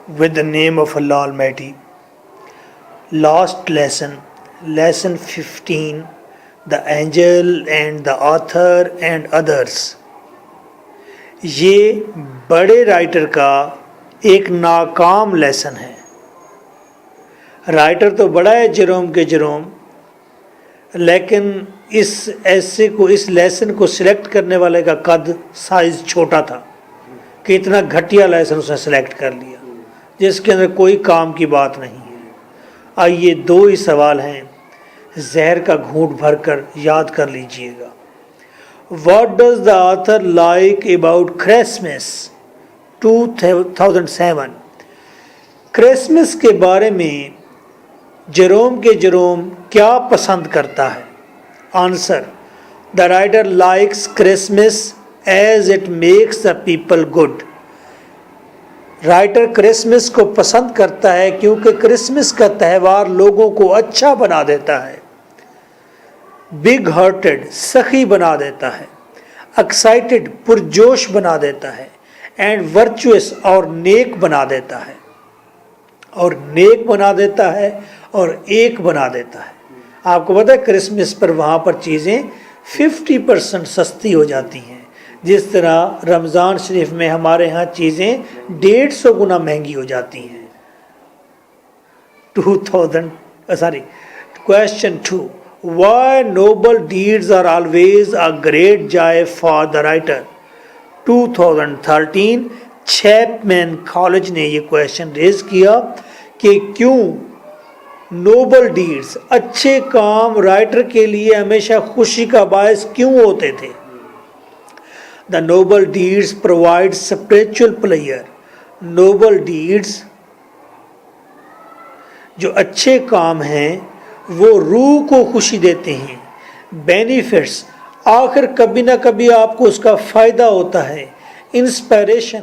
with the name of Allah Almighty. Last lesson, lesson 15, the angel and the author and others. یہ بڑے writer کا ایک ناکام lesson ہے. رائٹر تو بڑا ہے جروم کے جروم، لیکن اس ایسے کو اس لیسن کو سلیکٹ کرنے والے کا قد سائز چھوٹا تھا کہ اتنا گھٹیا لیسن اس نے سلیکٹ کر لیا جس کے اندر کوئی کام کی بات نہیں ہے. آئیے دو ہی سوال ہیں، زہر کا گھونٹ بھر کر یاد کر لیجئے گا. What does the author like about Christmas 2007؟ Christmas کے بارے میں جروم کے جروم کیا پسند کرتا ہے؟ Answer: The writer likes Christmas as it makes the people good. Writer Christmas کو پسند کرتا ہے کیونکہ کرسمس کا تہوار لوگوں کو اچھا بنا دیتا ہے. بگ ہارٹڈ سخی بنا دیتا ہے، ایکسائٹڈ پرجوش بنا دیتا ہے، اینڈ ورچوئس اور نیک بنا دیتا ہے، اور نیک بنا دیتا ہے اور ایک بنا دیتا ہے. آپ کو پتہ ہے کرسمس پر وہاں پر چیزیں 50% سستی ہو جاتی ہیں، جس طرح رمضان شریف میں ہمارے ہاں چیزیں 150 گنا مہنگی ہو جاتی ہیں. Question 2. Why noble deeds are always a great joy for the writer? 2013 Chapman college نے یہ کویشچن ریز کیا کہ کیوں نوبل ڈیڈز، اچھے کام رائٹر کے لیے ہمیشہ خوشی کا باعث کیوں ہوتے تھے؟ The noble deeds provide spiritual pleasure. Noble deeds جو اچھے کام ہیں وہ روح کو خوشی دیتے ہیں. بینیفٹس، آخر کبھی نہ کبھی آپ کو اس کا فائدہ ہوتا ہے. انسپائریشن،